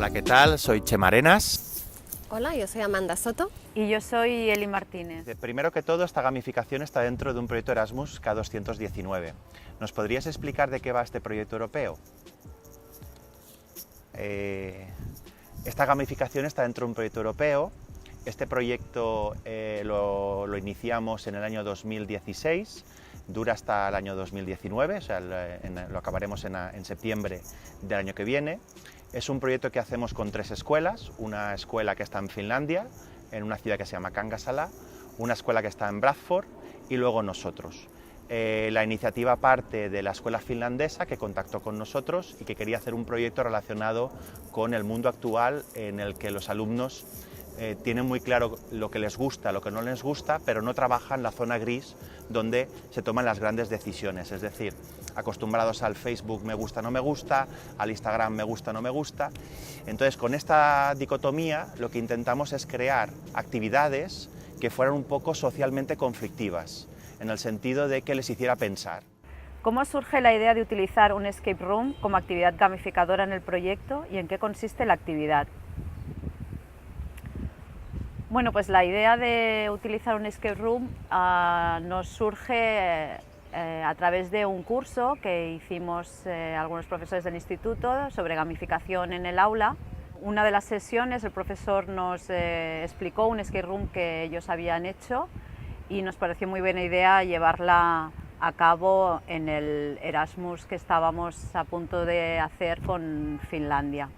Hola, ¿qué tal? Soy Chema Arenas. Hola, yo soy Amanda Soto. Y yo soy Eli Martínez. Primero que todo, esta gamificación está dentro de un proyecto Erasmus K219. ¿Nos podrías explicar de qué va este proyecto europeo? Esta gamificación está dentro de un proyecto europeo. Este proyecto lo iniciamos en el año 2016, dura hasta el año 2019, o sea, lo acabaremos en septiembre del año que viene. Es un proyecto que hacemos con 3 escuelas, una escuela que está en Finlandia, en una ciudad que se llama Kangasala, una escuela que está en Bradford y luego nosotros. La iniciativa parte de la escuela finlandesa que contactó con nosotros y que quería hacer un proyecto relacionado con el mundo actual en el que los alumnos tienen muy claro lo que les gusta, lo que no les gusta, pero no trabajan la zona gris donde se toman las grandes decisiones, es decir, acostumbrados al Facebook me gusta, no me gusta, al Instagram me gusta, no me gusta. Entonces, con esta dicotomía lo que intentamos es crear actividades que fueran un poco socialmente conflictivas, en el sentido de que les hiciera pensar. ¿Cómo surge la idea de utilizar un escape room como actividad gamificadora en el proyecto y en qué consiste la actividad? Bueno, pues la idea de utilizar un escape room nos surge a través de un curso que hicimos algunos profesores del instituto sobre gamificación en el aula. Una de las sesiones el profesor nos explicó un escape room que ellos habían hecho y nos pareció muy buena idea llevarla a cabo en el Erasmus que estábamos a punto de hacer con Finlandia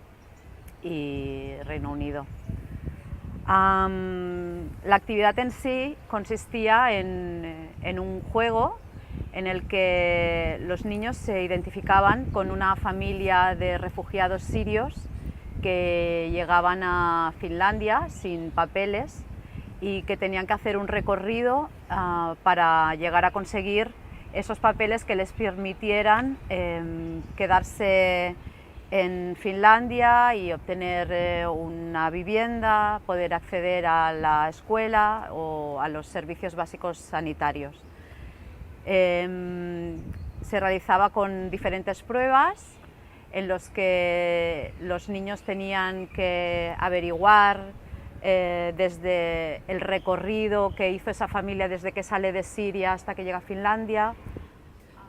y Reino Unido. La actividad en sí consistía en un juego en el que los niños se identificaban con una familia de refugiados sirios que llegaban a Finlandia sin papeles y que tenían que hacer un recorrido para llegar a conseguir esos papeles que les permitieran quedarse en Finlandia y obtener una vivienda, poder acceder a la escuela o a los servicios básicos sanitarios. Se realizaba con diferentes pruebas en los que los niños tenían que averiguar desde el recorrido que hizo esa familia desde que sale de Siria hasta que llega a Finlandia.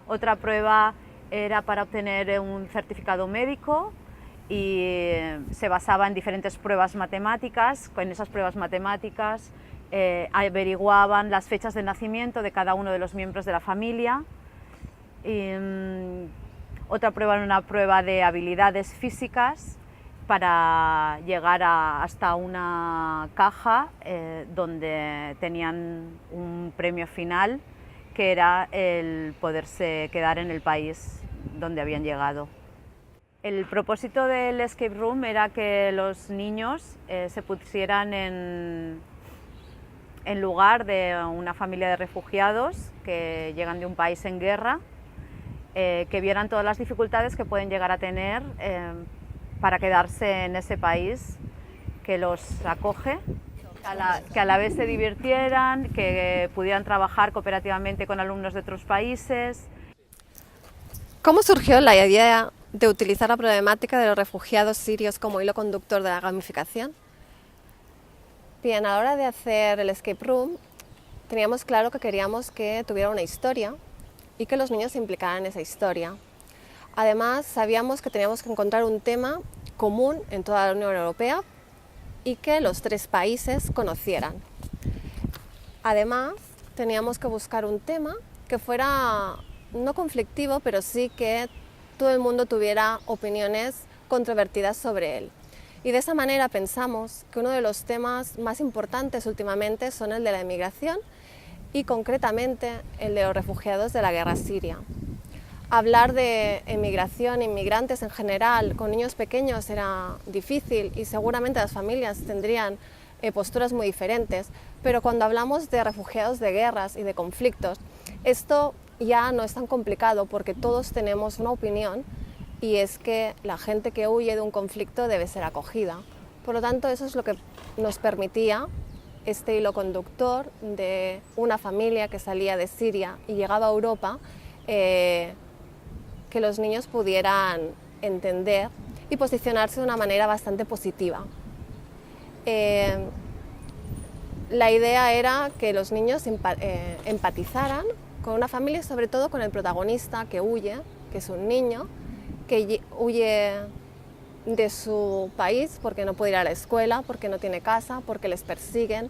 Otra prueba era para obtener un certificado médico y se basaba en diferentes pruebas matemáticas. Con esas pruebas matemáticas averiguaban las fechas de nacimiento de cada uno de los miembros de la familia. Otra prueba era una prueba de habilidades físicas para llegar hasta una caja donde tenían un premio final, que era el poderse quedar en el país donde habían llegado. El propósito del escape room era que los niños se pusieran en lugar de una familia de refugiados que llegan de un país en guerra, que vieran todas las dificultades que pueden llegar a tener para quedarse en ese país que los acoge, que a la vez se divirtieran, que pudieran trabajar cooperativamente con alumnos de otros países. ¿Cómo surgió la idea de utilizar la problemática de los refugiados sirios como hilo conductor de la gamificación? Bien, a la hora de hacer el escape room, teníamos claro que queríamos que tuviera una historia y que los niños se implicaran en esa historia. Además, sabíamos que teníamos que encontrar un tema común en toda la Unión Europea y que los 3 países conocieran. Además, teníamos que buscar un tema que fuera no conflictivo, pero sí que todo el mundo tuviera opiniones controvertidas sobre él. Y de esa manera pensamos que uno de los temas más importantes últimamente son el de la inmigración y concretamente el de los refugiados de la guerra siria. Hablar de emigración, inmigrantes en general, con niños pequeños era difícil y seguramente las familias tendrían posturas muy diferentes, pero cuando hablamos de refugiados de guerras y de conflictos, esto ya no es tan complicado porque todos tenemos una opinión y es que la gente que huye de un conflicto debe ser acogida. Por lo tanto, eso es lo que nos permitía este hilo conductor de una familia que salía de Siria y llegaba a Europa, que los niños pudieran entender y posicionarse de una manera bastante positiva. La idea era que los niños empatizaran con una familia y sobre todo con el protagonista que huye, que es un niño, que huye de su país porque no puede ir a la escuela, porque no tiene casa, porque les persiguen.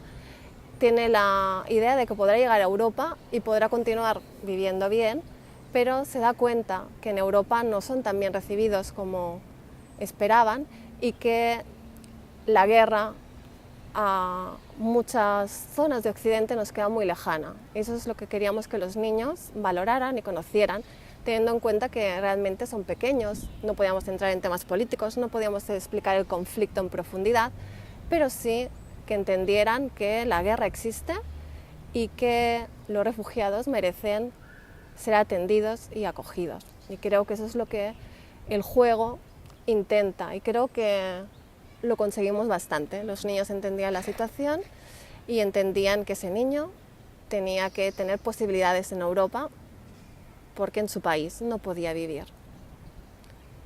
Tiene la idea de que podrá llegar a Europa y podrá continuar viviendo bien, pero se da cuenta que en Europa no son tan bien recibidos como esperaban y que la guerra a muchas zonas de Occidente nos queda muy lejana. Eso es lo que queríamos que los niños valoraran y conocieran, teniendo en cuenta que realmente son pequeños, no podíamos entrar en temas políticos, no podíamos explicar el conflicto en profundidad, pero sí que entendieran que la guerra existe y que los refugiados merecen ser atendidos y acogidos. Y creo que eso es lo que el juego intenta y creo que lo conseguimos bastante. Los niños entendían la situación y entendían que ese niño tenía que tener posibilidades en Europa porque en su país no podía vivir.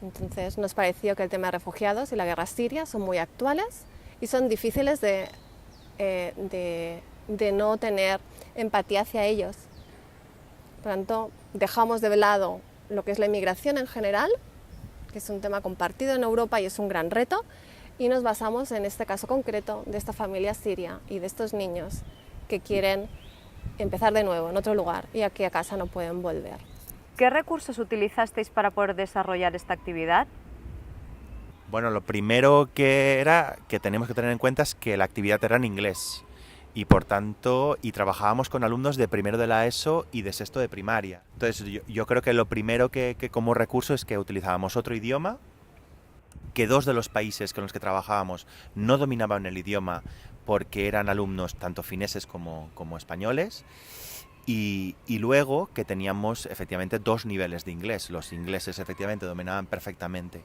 Entonces nos pareció que el tema de refugiados y la guerra siria son muy actuales y son difíciles de no tener empatía hacia ellos. Por tanto, dejamos de lado lo que es la inmigración en general, que es un tema compartido en Europa y es un gran reto, y nos basamos en este caso concreto de esta familia siria y de estos niños que quieren empezar de nuevo en otro lugar y aquí a casa no pueden volver. ¿Qué recursos utilizasteis para poder desarrollar esta actividad? Bueno, lo primero que tenemos que tener en cuenta es que la actividad era en inglés y por tanto trabajábamos con alumnos de primero de la ESO y de sexto de primaria. Entonces yo creo que lo primero que como recurso es que utilizábamos otro idioma, que 2 de los países con los que trabajábamos no dominaban el idioma porque eran alumnos tanto fineses como españoles. Y luego que teníamos efectivamente 2 niveles de inglés. Los ingleses efectivamente dominaban perfectamente.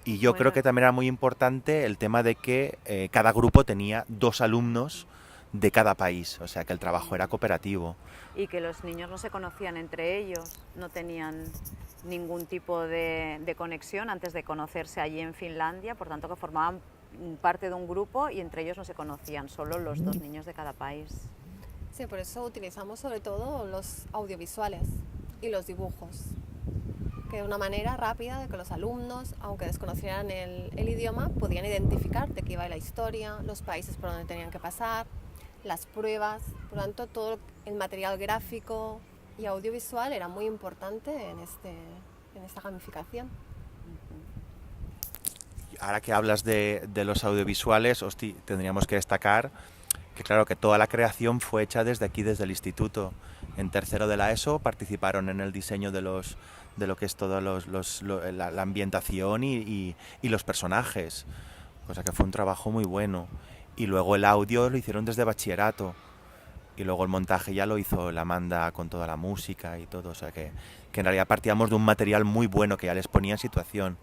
Y yo creo que también era muy importante el tema de que cada grupo tenía 2 alumnos de cada país, o sea que el trabajo era cooperativo. Y que los niños no se conocían entre ellos, no tenían ningún tipo de conexión antes de conocerse allí en Finlandia, por tanto que formaban parte de un grupo y entre ellos no se conocían, solo los 2 niños de cada país. Sí, por eso utilizamos sobre todo los audiovisuales y los dibujos, que es una manera rápida de que los alumnos, aunque desconocieran el idioma, podían identificar de qué iba la historia, los países por donde tenían que pasar, las pruebas. Por lo tanto, todo el material gráfico y audiovisual era muy importante en esta gamificación. Ahora que hablas de los audiovisuales, tendríamos que destacar que claro que toda la creación fue hecha desde aquí, desde el instituto. En tercero de la ESO participaron en el diseño de lo que es toda la ambientación y los personajes, cosa que fue un trabajo muy bueno. Y luego el audio lo hicieron desde bachillerato y luego el montaje ya lo hizo la Amanda con toda la música y todo, o sea que en realidad partíamos de un material muy bueno que ya les ponía en situación.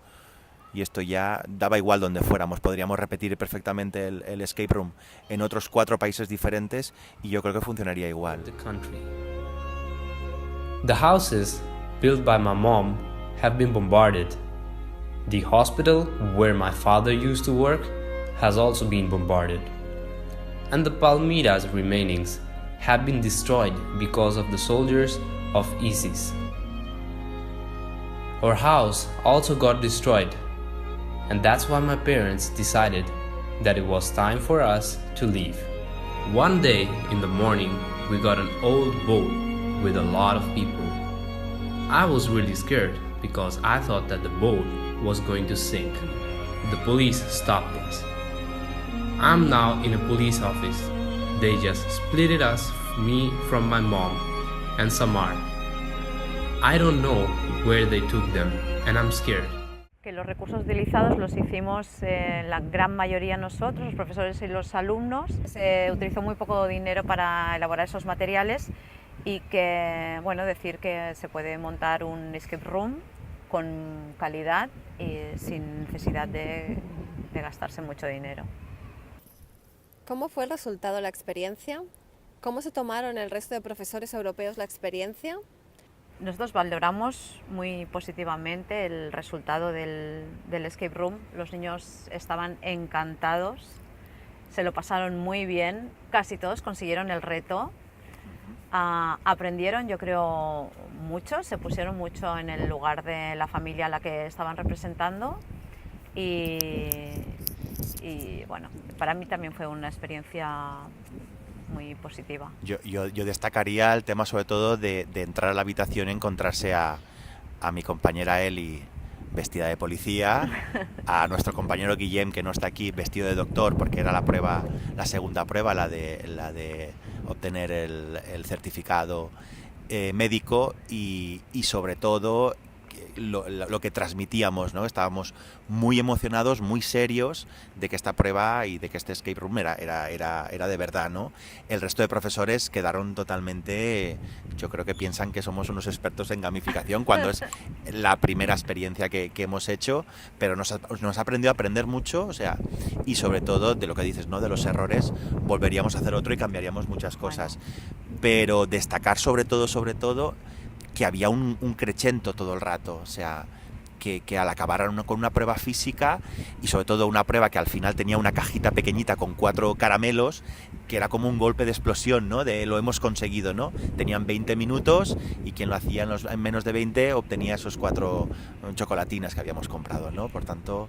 Y esto ya daba igual donde fuéramos, podríamos repetir perfectamente el escape room en otros 4 países diferentes y yo creo que funcionaría igual. The houses built by my mom have been bombarded. The hospital where my father used to work has also been bombarded. And the Palmyra's remainings have been destroyed because of the soldiers of ISIS. Our house also got destroyed. And that's why my parents decided that it was time for us to leave. One day in the morning, we got an old boat with a lot of people. I was really scared because I thought that the boat was going to sink. The police stopped us. I'm now in a police office. They just split us, me from my mom and Samar. I don't know where they took them and I'm scared. Que los recursos utilizados los hicimos la gran mayoría nosotros, los profesores y los alumnos. Se utilizó muy poco dinero para elaborar esos materiales y que, bueno, decir que se puede montar un escape room con calidad y sin necesidad de gastarse mucho dinero. ¿Cómo fue el resultado de la experiencia? ¿Cómo se tomaron el resto de profesores europeos la experiencia? Nosotros valoramos muy positivamente el resultado del escape room. Los niños estaban encantados, se lo pasaron muy bien, casi todos consiguieron el reto. Aprendieron, yo creo, mucho, se pusieron mucho en el lugar de la familia a la que estaban representando y bueno, para mí también fue una experiencia muy positiva. Yo destacaría el tema sobre todo de entrar a la habitación y encontrarse a mi compañera Eli vestida de policía, a nuestro compañero Guillem, que no está aquí, vestido de doctor porque era la segunda prueba, la de obtener el certificado médico y sobre todo lo que transmitíamos, ¿no? Estábamos muy emocionados, muy serios de que esta prueba y de que este escape room era de verdad, ¿no? El resto de profesores quedaron totalmente, yo creo que piensan que somos unos expertos en gamificación cuando es la primera experiencia que hemos hecho, pero nos ha aprendido a aprender mucho, o sea, y sobre todo de lo que dices, ¿no? De los errores, volveríamos a hacer otro y cambiaríamos muchas cosas. Pero destacar sobre todo que había un crescendo todo el rato, o sea, que al acabar con una prueba física y sobre todo una prueba que al final tenía una cajita pequeñita con 4 caramelos, que era como un golpe de explosión, ¿no? De lo hemos conseguido, ¿no? Tenían 20 minutos y quien lo hacía en menos de 20 obtenía esos 4 chocolatinas que habíamos comprado, ¿no? Por tanto,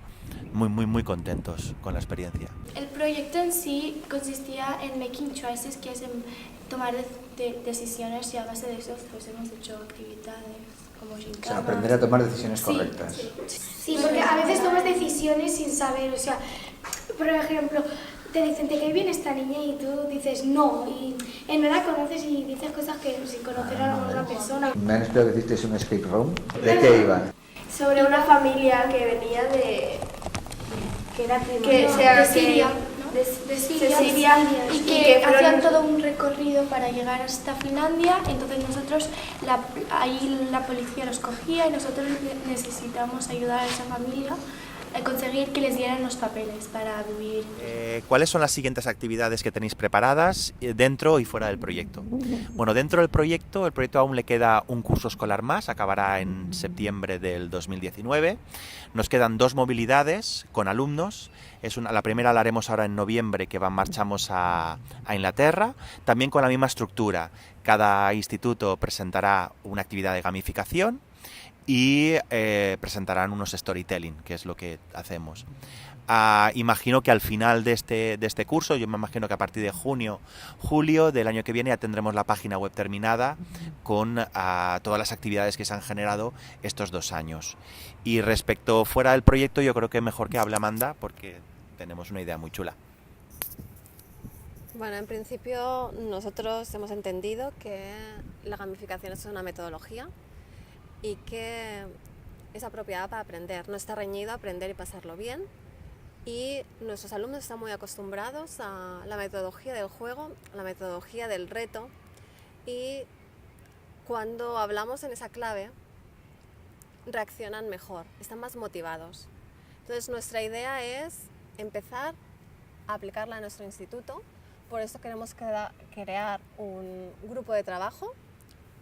muy contentos con la experiencia. El proyecto en sí consistía en making choices, que es en tomar decisiones, y a base de eso pues hemos hecho actividades como gincanas. O sea, aprender a tomar decisiones correctas. Sí, porque a veces tomas decisiones sin saber, o sea, por ejemplo, te dicen te cae bien esta niña y tú dices no, y no la conoces y dices cosas que sin conocer a la otra persona. Me han explicado que hicisteis un escape room. ¿De qué iba? Sobre una familia que venía de Siria, de Siria y que hacían todo un recorrido para llegar hasta Finlandia. Entonces nosotros, ahí la policía los cogía y nosotros necesitamos ayudar a esa familia a conseguir que les dieran los papeles para vivir. ¿Cuáles son las siguientes actividades que tenéis preparadas dentro y fuera del proyecto? Bueno, dentro del proyecto, el proyecto aún le queda un curso escolar más, acabará en septiembre del 2019. Nos quedan 2 movilidades con alumnos. La primera la haremos ahora en noviembre, que marchamos a Inglaterra, también con la misma estructura. Cada instituto presentará una actividad de gamificación y presentarán unos storytelling, que es lo que hacemos. Imagino que al final de este curso, yo me imagino que a partir de julio del año que viene ya tendremos la página web terminada con todas las actividades que se han generado estos 2 años. Y respecto fuera del proyecto, yo creo que mejor que hable Amanda, porque tenemos una idea muy chula. Bueno, en principio nosotros hemos entendido que la gamificación es una metodología y que es apropiada para aprender, no está reñido a aprender y pasarlo bien, y nuestros alumnos están muy acostumbrados a la metodología del juego, a la metodología del reto, y cuando hablamos en esa clave reaccionan mejor, están más motivados. Entonces nuestra idea es empezar a aplicarla en nuestro instituto, por eso queremos crear un grupo de trabajo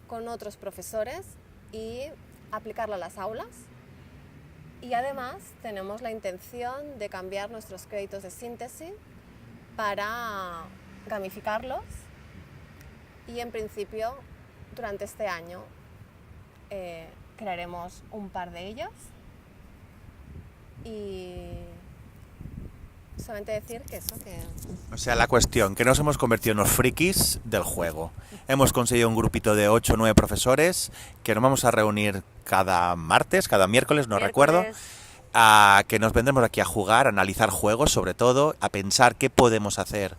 con otros profesores y aplicarlo a las aulas. Y además tenemos la intención de cambiar nuestros créditos de síntesis para gamificarlos, y en principio durante este año crearemos un par de ellos. Y solamente decir que eso, que... O sea, la cuestión, que nos hemos convertido en los frikis del juego. Hemos conseguido un grupito de 8 o 9 profesores que nos vamos a reunir cada martes, cada miércoles, no recuerdo, que nos vendremos aquí a jugar, a analizar juegos, sobre todo, a pensar qué podemos hacer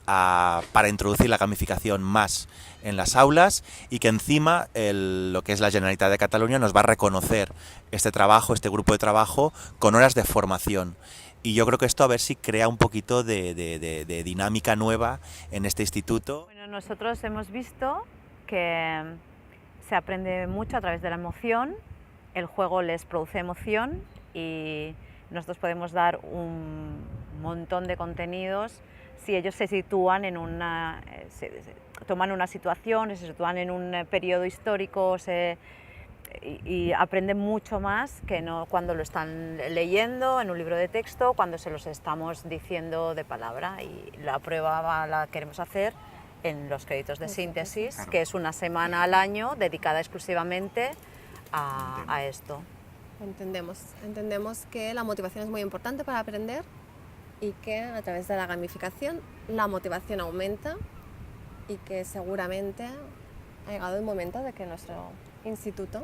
para introducir la gamificación más en las aulas, y que encima lo que es la Generalitat de Cataluña nos va a reconocer este trabajo, este grupo de trabajo, con horas de formación. Y yo creo que esto a ver si crea un poquito de dinámica nueva en este instituto. Bueno, nosotros hemos visto que se aprende mucho a través de la emoción, el juego les produce emoción y nosotros podemos dar un montón de contenidos si ellos se sitúan en toman una situación, se sitúan en un periodo histórico, y aprenden mucho más que no cuando lo están leyendo en un libro de texto, cuando se los estamos diciendo de palabra. Y la prueba la queremos hacer en los créditos de síntesis, claro, que es una semana al año dedicada exclusivamente a esto. Entendemos que la motivación es muy importante para aprender y que a través de la gamificación la motivación aumenta y que seguramente ha llegado el momento de que nuestro instituto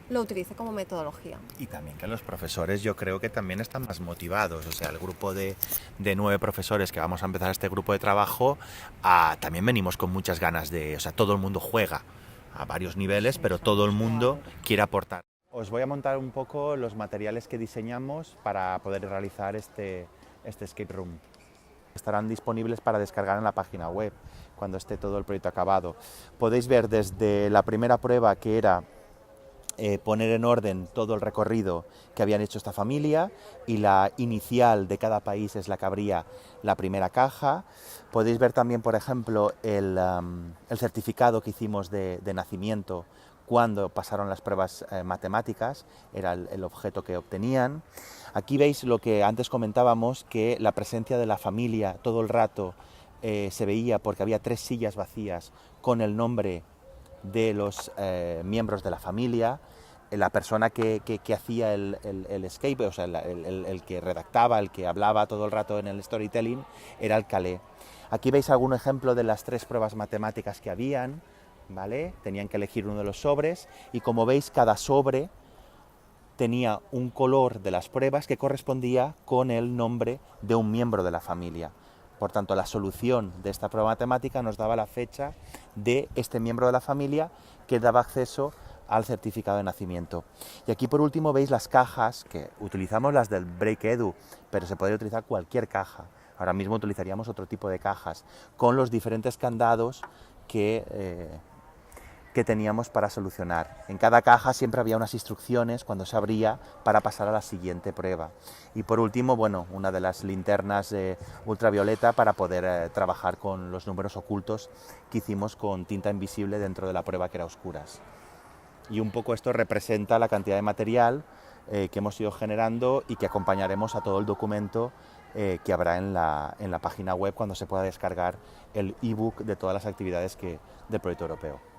lo utilice como metodología. Y también que los profesores yo creo que también están más motivados, o sea, el grupo de 9 profesores que vamos a empezar este grupo de trabajo, también venimos con muchas ganas o sea, todo el mundo juega a varios niveles, pero todo el mundo quiere aportar. Os voy a montar un poco los materiales que diseñamos para poder realizar este escape room. Estarán disponibles para descargar en la página web cuando esté todo el proyecto acabado. Podéis ver desde la primera prueba, que era poner en orden todo el recorrido que habían hecho esta familia, y la inicial de cada país es la que abría la primera caja. Podéis ver también, por ejemplo, el certificado que hicimos de nacimiento cuando pasaron las pruebas matemáticas, era el objeto que obtenían. Aquí veis lo que antes comentábamos, que la presencia de la familia todo el rato se veía porque había 3 sillas vacías con el nombre de los miembros de la familia. La persona que hacía el escape, o sea, el que redactaba, el que hablaba todo el rato en el storytelling, era el Calé. Aquí veis algún ejemplo de las 3 pruebas matemáticas que habían, ¿vale? Tenían que elegir uno de los sobres, y como veis, cada sobre tenía un color de las pruebas que correspondía con el nombre de un miembro de la familia. Por tanto, la solución de esta prueba matemática nos daba la fecha de este miembro de la familia, que daba acceso al certificado de nacimiento. Y aquí por último veis las cajas, que utilizamos las del BreakEdu, pero se podría utilizar cualquier caja. Ahora mismo utilizaríamos otro tipo de cajas, con los diferentes candados que teníamos para solucionar. En cada caja siempre había unas instrucciones cuando se abría para pasar a la siguiente prueba. Y por último, bueno, una de las linternas ultravioleta para poder trabajar con los números ocultos que hicimos con tinta invisible dentro de la prueba, que era oscuras. Y un poco esto representa la cantidad de material que hemos ido generando y que acompañaremos a todo el documento que habrá en la página web cuando se pueda descargar el ebook de todas las actividades del proyecto europeo.